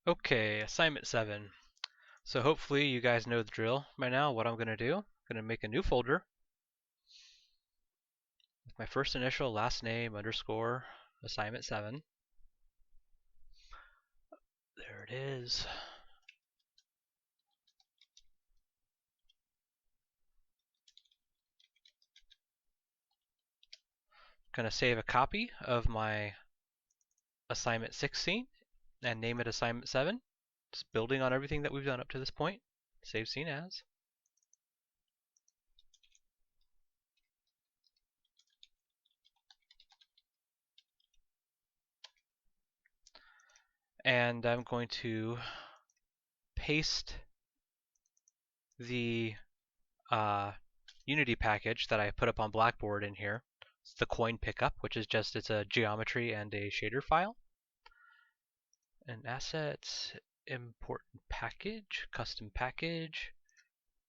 Okay, assignment 7. So hopefully you guys know the drill by now. What I'm going to do, I'm going to make a new folder with my first initial, last name, underscore, assignment 7. There it is. I'm going to save a copy of my assignment 6 scene and name it assignment 7. Just building on everything that we've done up to this point. Save scene as. And I'm going to paste the Unity package that I put up on Blackboard in here. It's the coin pickup, which is just it's a geometry and a shader file. And assets, import package, custom package.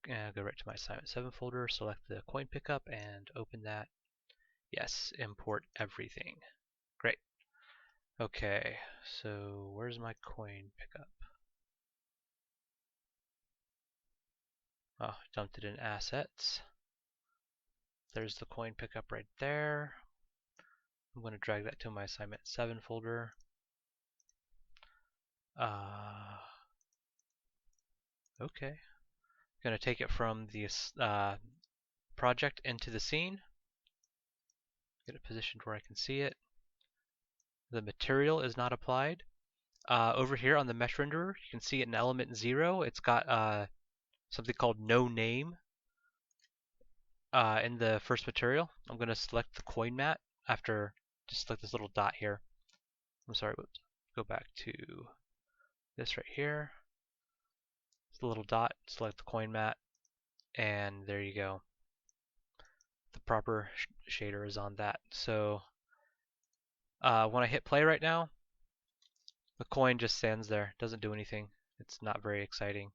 Go right to my assignment 7 folder, select the coin pickup and open that. Yes, import everything. Great. Okay, so where's my coin pickup? Oh, dumped it in assets. There's the coin pickup right there. I'm going to drag that to my assignment 7 folder. Okay. I'm going to take it from the project into the scene. Get it positioned where I can see it. The material is not applied. Over here on the mesh renderer, you can see it in element 0. It's got something called no name in the first material. I'm going to select the coin mat after just select this little dot here. I'm sorry, whoops. Go back to this right here. It's a little dot, select the coin mat, and there you go. The proper shader is on that. So when I hit play right now, the coin just stands there, doesn't do anything. It's not very exciting.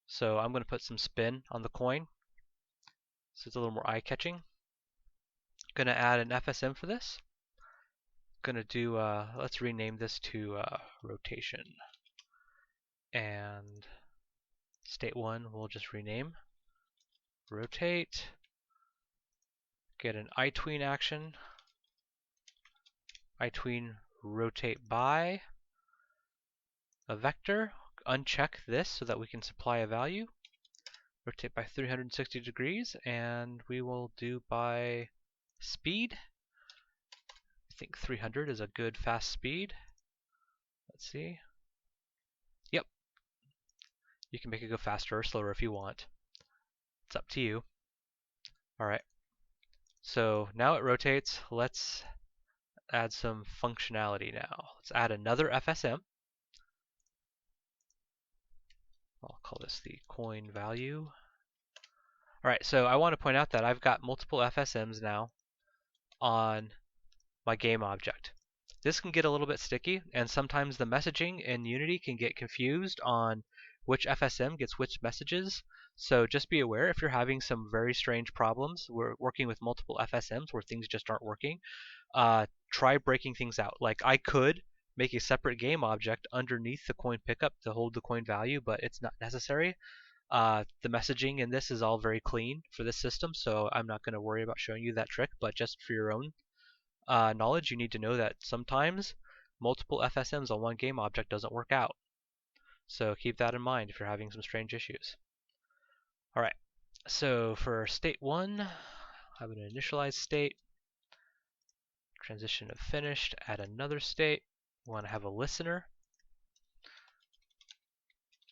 So I'm going to put some spin on the coin so it's a little more eye-catching. Going to add an FSM for this. Going to do, let's rename this to rotation. And state 1 we'll just rename rotate. Get an iTween action. iTween rotate by a vector. Uncheck this so that we can supply a value. Rotate by 360 degrees, and we will do by speed. I think 300 is a good fast speed. Let's see. Yep. You can make it go faster or slower if you want. It's up to you. Alright. So now it rotates. Let's add some functionality now. Let's add another FSM. I'll call this the coin value. Alright, so I want to point out that I've got multiple FSMs now on my game object. This can get a little bit sticky, and sometimes the messaging in Unity can get confused on which FSM gets which messages. So just be aware if you're having some very strange problems, we're working with multiple FSMs where things just aren't working, try breaking things out. Like I could make a separate game object underneath the coin pickup to hold the coin value, but it's not necessary. The messaging in this is all very clean for this system, so I'm not going to worry about showing you that trick, but just for your own knowledge, you need to know that sometimes multiple FSMs on one game object doesn't work out. So keep that in mind if you're having some strange issues. Alright, so for state 1, have an initialized state, transition of finished, add another state. We want to have a listener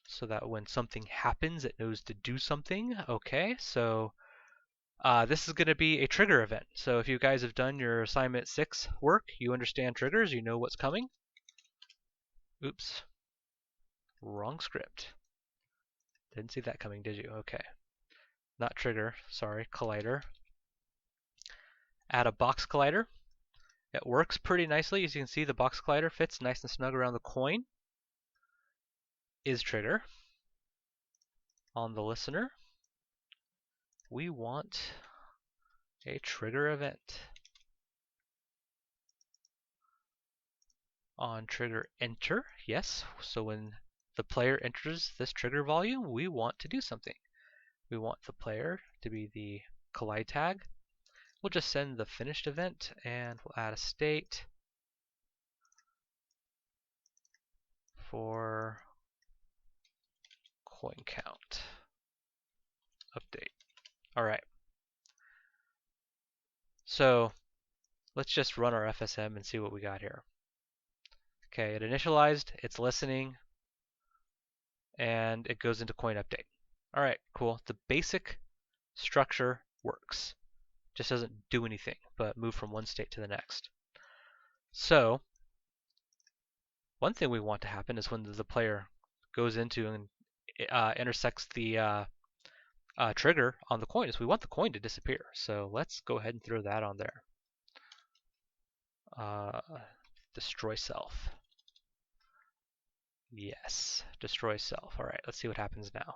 so that when something happens, it knows to do something. Okay, so this is going to be a trigger event. So if you guys have done your assignment 6 work, you understand triggers, you know what's coming. Oops, wrong script. Didn't see that coming, did you? Okay. Not trigger, sorry, collider. Add a box collider. It works pretty nicely. As you can see, the box collider fits nice and snug around the coin. Is trigger. On the listener, we want a trigger event. On trigger enter, yes. So when the player enters this trigger volume, we want to do something. We want the player to be the collide tag. We'll just send the finished event and we'll add a state for coin count update. All right. So let's just run our FSM and see what we got here. Okay, it initialized, it's listening, and it goes into coin update. All right, cool. The basic structure works. Just doesn't do anything but move from one state to the next. So one thing we want to happen is when the player goes into and intersects the trigger on the coin, is we want the coin to disappear. So let's go ahead and throw that on there. Destroy self. Yes, destroy self. All right, let's see what happens now.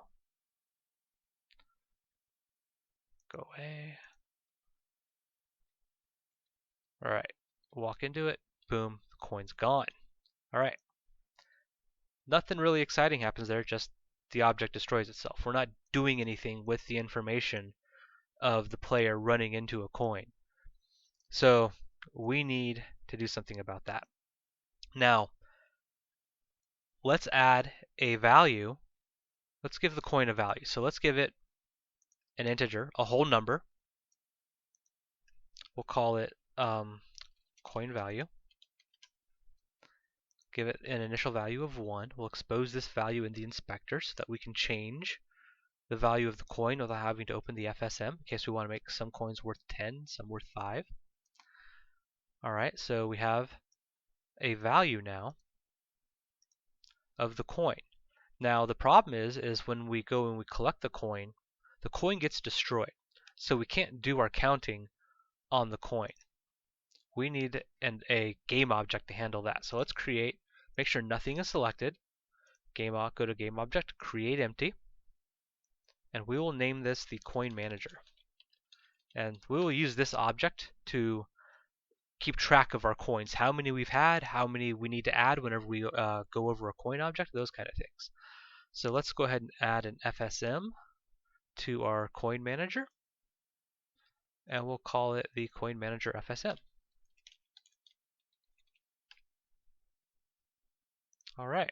Go away. All right, walk into it. Boom, the coin's gone. All right. Nothing really exciting happens there, just the object destroys itself. We're not doing anything with the information of the player running into a coin. So we need to do something about that. Now, let's add a value. Let's give the coin a value. So let's give it an integer, a whole number. We'll call it coin value. Give it an initial value of 1. We'll expose this value in the inspector so that we can change the value of the coin without having to open the FSM in case we want to make some coins worth 10, some worth 5. All right, so we have a value now of the coin. Now the problem is when we go and we collect the coin gets destroyed. So we can't do our counting on the coin. We need a game object to handle that. So let's make sure nothing is selected. Go to game object, create empty, and we will name this the coin manager. And we will use this object to keep track of our coins, how many we've had, how many we need to add whenever we go over a coin object, those kind of things. So let's go ahead and add an FSM to our coin manager, and we'll call it the coin manager FSM. All right.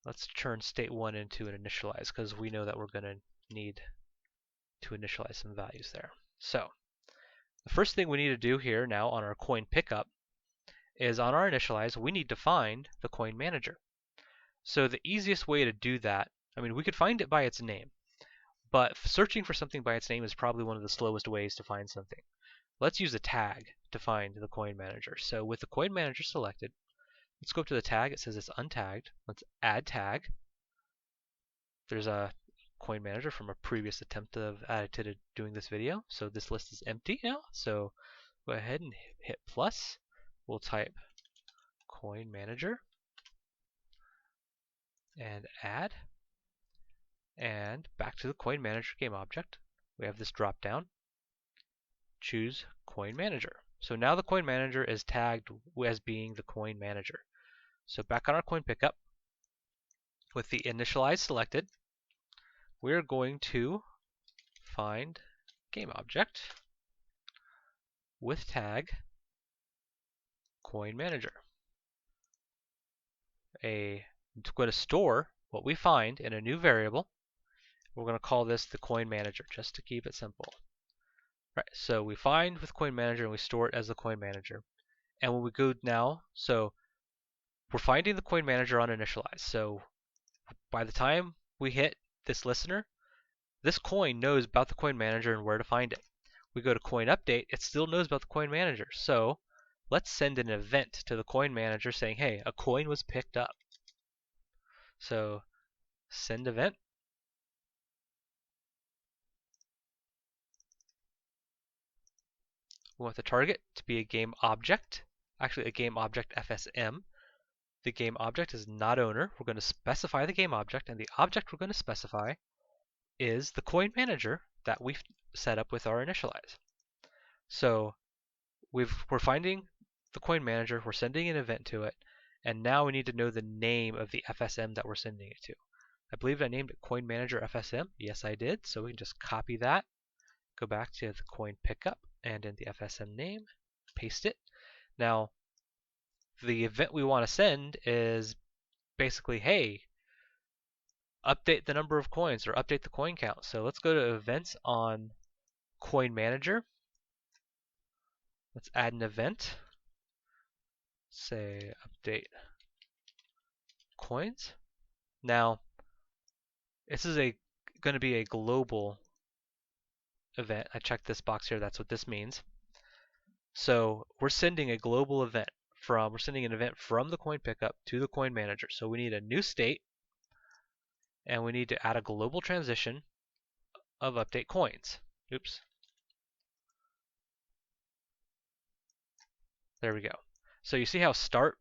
Let's turn state 1 into an initialize because we know that we're going to need to initialize some values there. So the first thing we need to do here now on our coin pickup is on our initialize, we need to find the coin manager. So the easiest way to do that, I mean, we could find it by its name, but searching for something by its name is probably one of the slowest ways to find something. Let's use a tag to find the coin manager. So with the coin manager selected, let's go up to the tag. It says it's untagged. Let's add tag. There's a coin manager from a previous attempt of doing this video. So this list is empty now. So go ahead and hit plus. We'll type coin manager and add. And back to the coin manager game object. We have this drop down. Choose coin manager. So now the coin manager is tagged as being the coin manager. So back on our coin pickup, with the initialize selected, we're going to find game object with tag coin manager. We're going to store what we find in a new variable. We're going to call this the coin manager just to keep it simple. Right, so we find with coin manager and we store it as the coin manager. And when we go now, so we're finding the coin manager on initialize. So by the time we hit this listener, this coin knows about the coin manager and where to find it. We go to coin update, it still knows about the coin manager. So let's send an event to the coin manager saying, hey, a coin was picked up. So send event. We want the target to be a game object, actually a game object FSM. The game object is not owner. We're going to specify the game object, and the object we're going to specify is the coin manager that we've set up with our initialize. So we're finding the coin manager, we're sending an event to it, and now we need to know the name of the FSM that we're sending it to. I believe I named it coin manager FSM. Yes, I did. So we can just copy that, go back to the coin pickup, and in the FSM name, paste it. Now, the event we want to send is basically, hey, update the number of coins or update the coin count. So let's go to events on coin manager. Let's add an event. Say update coins. Now, this is going to be a global event. I checked this box here. That's what this means. So we're sending a global event we're sending an event from the coin pickup to the coin manager. So we need a new state, and we need to add a global transition of update coins. Oops. There we go. So you see how start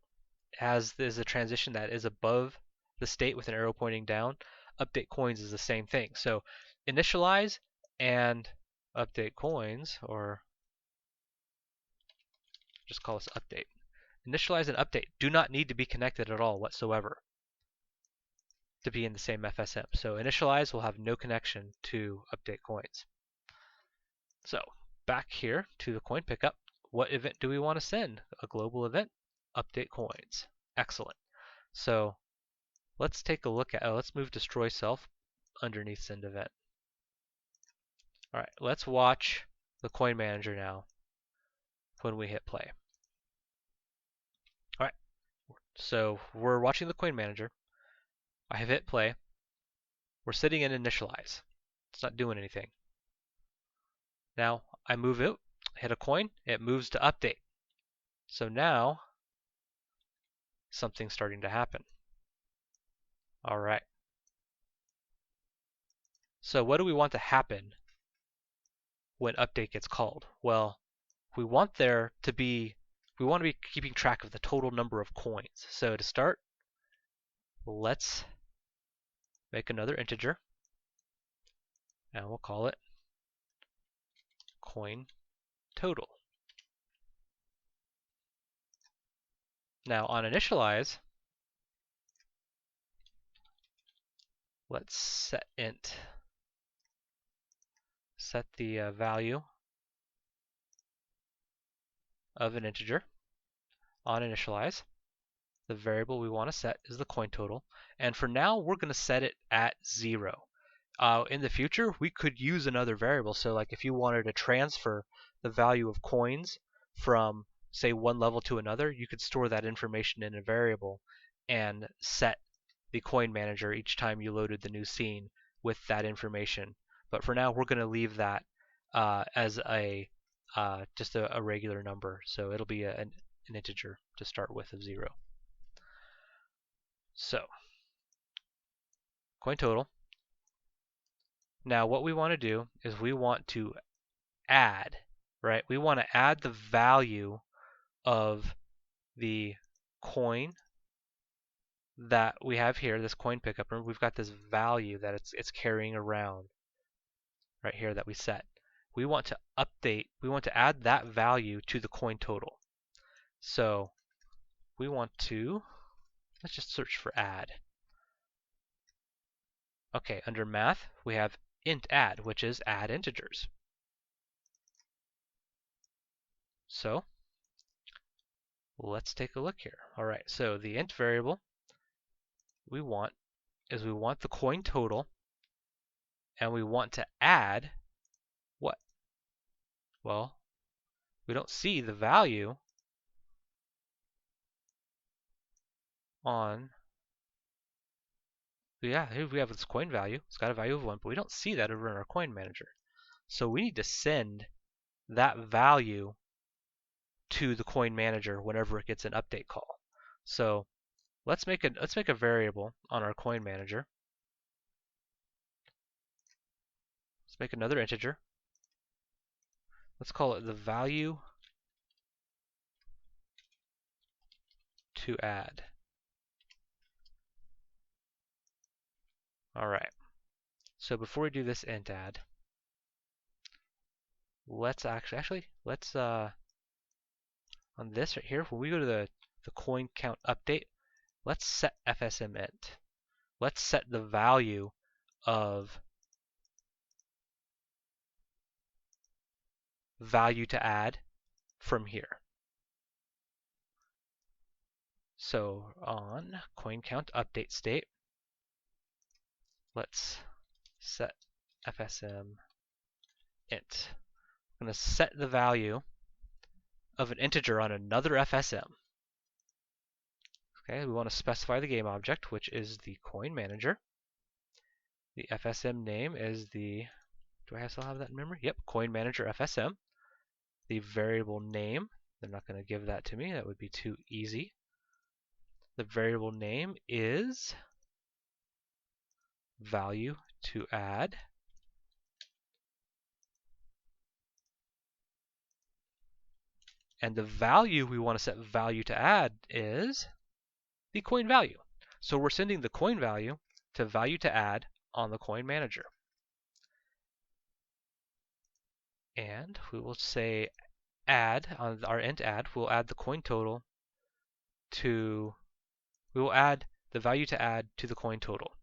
is a transition that is above the state with an arrow pointing down. Update coins is the same thing. So initialize and update coins, or just call this update. Initialize and update do not need to be connected at all whatsoever to be in the same FSM. So initialize will have no connection to update coins. So back here to the coin pickup, what event do we want to send? A global event, update coins. Excellent. So let's take a look at, let's move destroy self underneath send event. All right, let's watch the coin manager now when we hit play. All right, so we're watching the coin manager. I have hit play. We're sitting in initialize. It's not doing anything. Now I move it, hit a coin, it moves to update. So now something's starting to happen. All right. So what do we want to happen when update gets called? Well, we want to be keeping track of the total number of coins. So to start, let's make another integer, and we'll call it coin total. Now on initialize, let's set int. Set the value of an integer on initialize. The variable we want to set is the coin total, and for now we're going to set it at 0. In the future, we could use another variable. So like if you wanted to transfer the value of coins from, say, one level to another, you could store that information in a variable and set the coin manager each time you loaded the new scene with that information. But for now, we're going to leave that as just a regular number. So it'll be an integer to start with of 0. So coin total. Now what we want to do is we want to add, right? We want to add the value of the coin that we have here, this coin pickup. Remember, we've got this value that it's carrying around right here that we set. We want to add that value to the coin total. So let's just search for add. Okay, under math, we have int add, which is add integers. So let's take a look here. All right, so the int variable we want the coin total, and we want to add what? Well, we don't see the value on, yeah, here we have this coin value. It's got a value of 1, but we don't see that over in our coin manager. So we need to send that value to the coin manager whenever it gets an update call. So let's make a variable on our coin manager. Let's make another integer. Let's call it the value to add. All right. So before we do this int add, let's let's on this right here, when we go to the coin count update, let's set FSM int. Let's set the value of value to add from here. So on coin count update state, let's set FSM int. I'm going to set the value of an integer on another FSM. Okay, we want to specify the game object, which is the coin manager. The FSM name is the, do I still have that in memory? Yep, coin manager FSM. The variable name, they're not going to give that to me, that would be too easy. The variable name is value to add. And the value we want to set value to add is the coin value. So we're sending the coin value to value to add on the coin manager. And we will say add, on our int add, we'll add the coin total to, we will add the value to add to the coin total.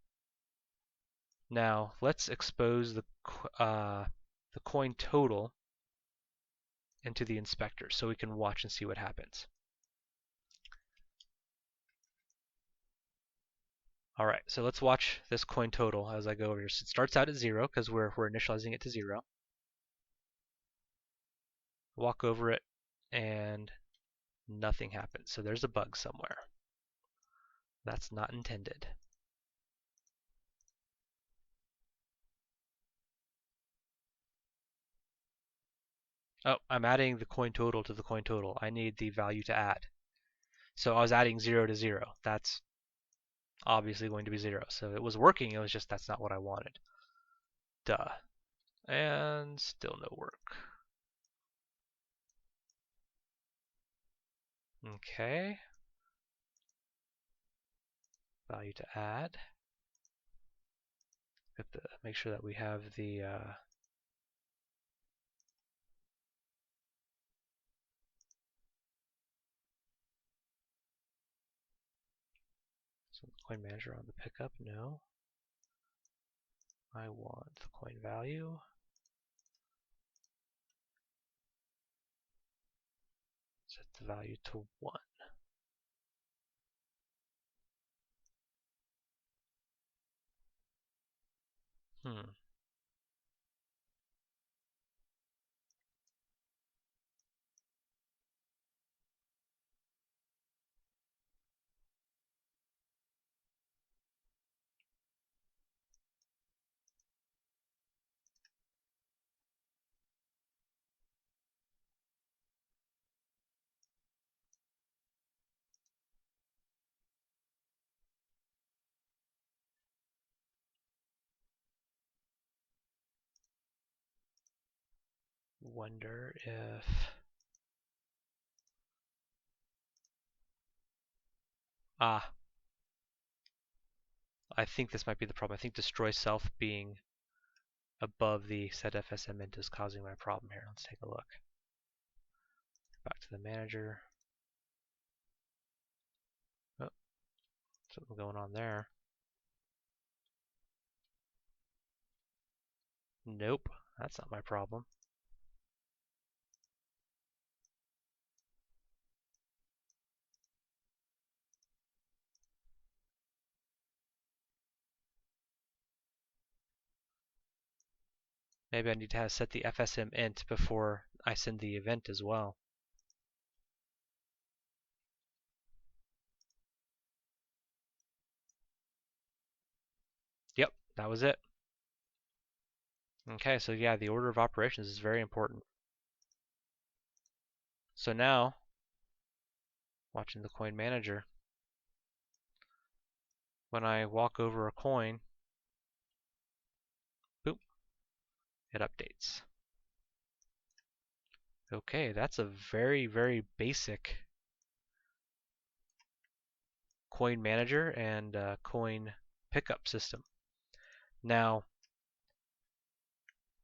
Now let's expose the coin total into the inspector so we can watch and see what happens. Alright, so let's watch this coin total as I go over here. So it starts out at 0 because we're initializing it to 0. Walk over it and nothing happens. So there's a bug somewhere. That's not intended. Oh, I'm adding the coin total to the coin total. I need the value to add. So I was adding 0 to 0. That's obviously going to be 0. So it was working, it was just that's not what I wanted. Duh. And still no work. Okay. Value to add. Got to make sure that we have the so the coin manager on the pickup. No. I want the coin value. Set the value to 1. Wonder if I think this might be the problem. I think destroy self being above the set FSM int is causing my problem here. Let's take a look. Back to the manager. Oh, something going on there. Nope, that's not my problem. Maybe I need to set the FSM int before I send the event as well. Yep, that was it. Okay, so yeah, the order of operations is very important. So now, watching the coin manager, when I walk over a coin, boop, it updates. Okay, that's a very, very basic coin manager and coin pickup system. Now,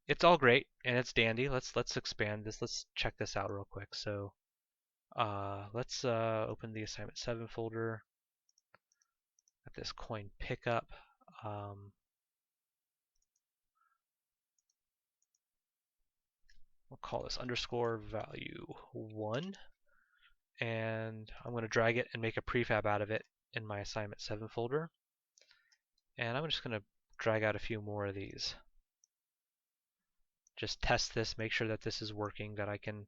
it's all great and it's dandy. Let's expand this. Let's check this out real quick. So let's open the assignment 7 folder. Got this coin pickup. We'll call this underscore value 1, and I'm going to drag it and make a prefab out of it in my assignment 7 folder. And I'm just going to drag out a few more of these. Just test this, make sure that this is working, that I can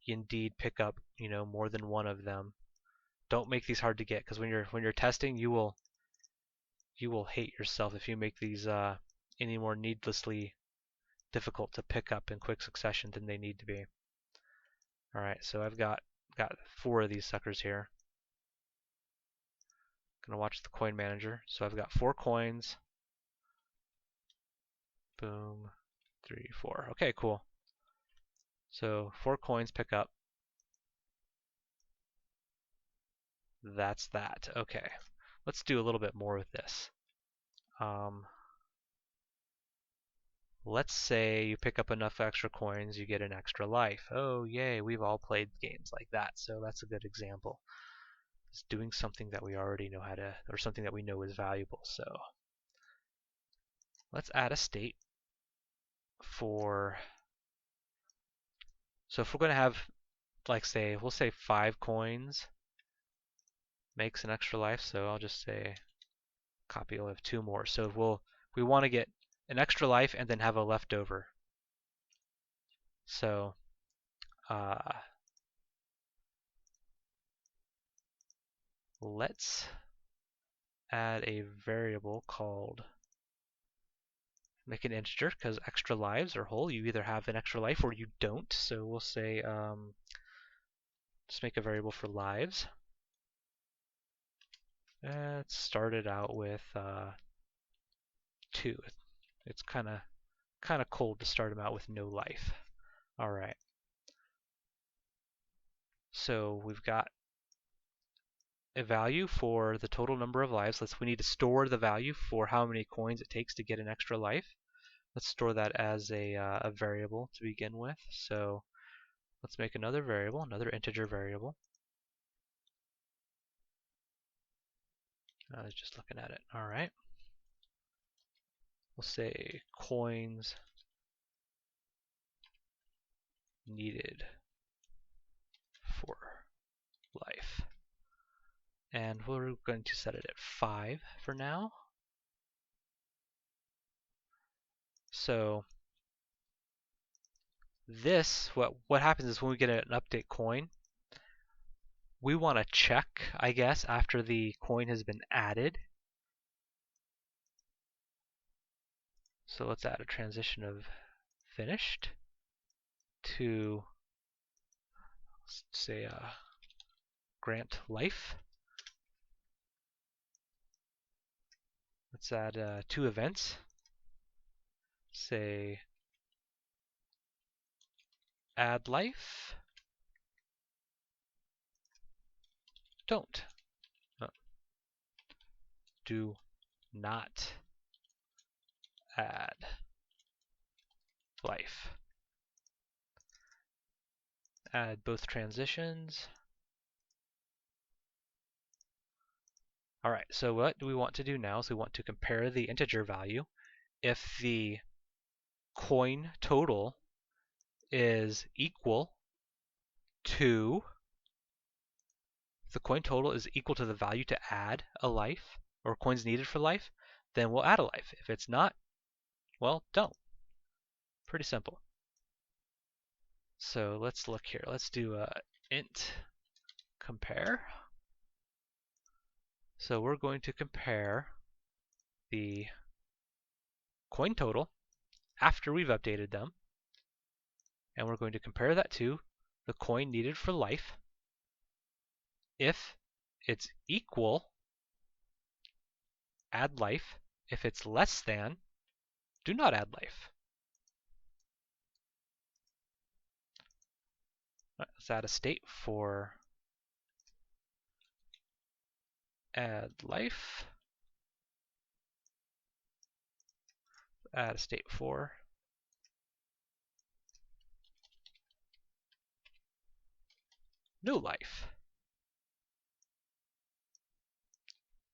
indeed pick up, more than one of them. Don't make these hard to get, because when you're testing, you will hate yourself if you make these any more needlessly difficult to pick up in quick succession than they need to be. All right, so I've got 4 of these suckers here. Gonna watch the coin manager. So I've got 4 coins. Boom, 3, 4. Okay, cool. So 4 coins pick up. That's that. Okay, let's do a little bit more with this. Let's say you pick up enough extra coins, you get an extra life. Oh, yay, we've all played games like that, so that's a good example. It's doing something that we already know how to, or something that we know is valuable. So let's add a state for, so if we're going to have, like, we'll say 5 coins makes an extra life, so I'll just say copy, we'll have 2 more. So we want to get an extra life and then have a leftover. So let's add a variable called, make an integer, because extra lives are whole. You either have an extra life or you don't. So we'll say, just make a variable for lives. Let's start it out with 2. It's kind of cold to start them out with no life. All right. So we've got a value for the total number of lives. We need to store the value for how many coins it takes to get an extra life. Let's store that as a variable to begin with. So let's make another variable, another integer variable. I was just looking at it. All right. We'll say coins needed for life. And we're going to set it at 5 for now. So this, what happens is when we get an update coin, we want to check, I guess, after the coin has been added. So let's add a transition of finished to, let's say, grant life. Let's add 2 events. Say add life. Don't. Do not add life. Add both transitions. All right, so what do we want to do now is we want to compare the integer value. If the coin total is equal to, if the coin total is equal to the value to add a life, or coins needed for life, then we'll add a life. If it's not, well, don't. Pretty simple. So let's look here. Let's do int compare. So we're going to compare the coin total after we've updated them, and we're going to compare that to the coin needed for life. If it's equal, add life. If it's less than, do not add life. Right, let's add a state for add life. Add a state for no life.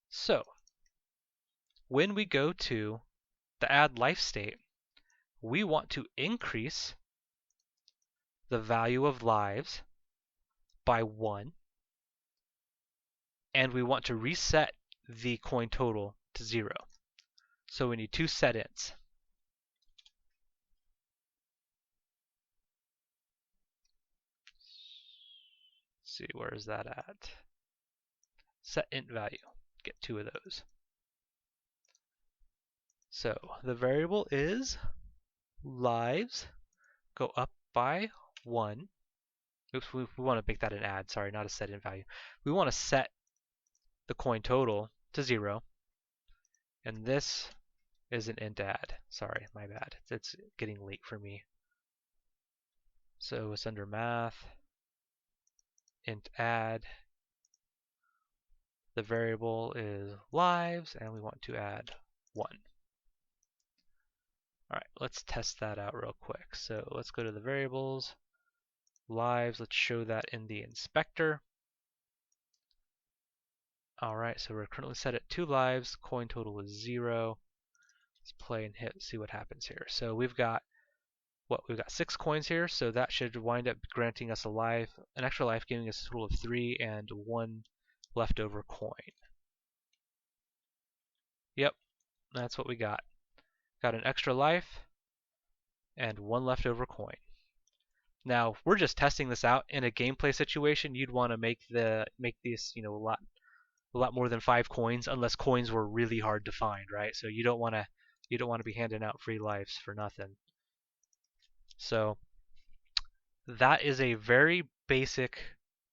So when we go to the add life state, we want to increase the value of lives by 1, and we want to reset the coin total to 0. So we need 2 set-ins. Let's see, where is that at? Set int value. Get 2 of those. So the variable is lives go up by 1. Oops, we want to make that an add, sorry, not a set in value. We want to set the coin total to 0, and this is an int add. Sorry, my bad. It's getting late for me. So it's under math, int add. The variable is lives, and we want to add 1. All right, let's test that out real quick. So let's go to the variables, lives. Let's show that in the inspector. All right, so we're currently set at 2 lives. Coin total is 0. Let's play and see what happens here. So we've got 6 coins here, so that should wind up granting us an extra life, giving us a total of 3 and 1 leftover coin. Yep, that's what we got. Got an extra life and 1 leftover coin. Now we're just testing this out in a gameplay situation. You'd want to make these a lot more than 5 coins, unless coins were really hard to find, right? So you don't want to be handing out free lives for nothing. So that is a very basic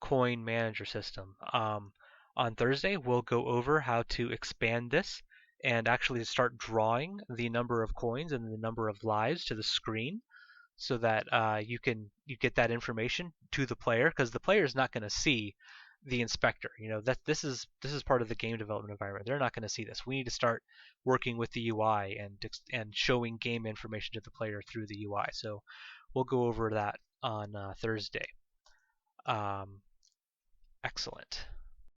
coin manager system. On Thursday, we'll go over how to expand this and actually start drawing the number of coins and the number of lives to the screen, so that you get that information to the player, because the player is not going to see the inspector. That this is part of the game development environment. They're not going to see this. We need to start working with the UI and showing game information to the player through the UI. So we'll go over that on Thursday. Excellent.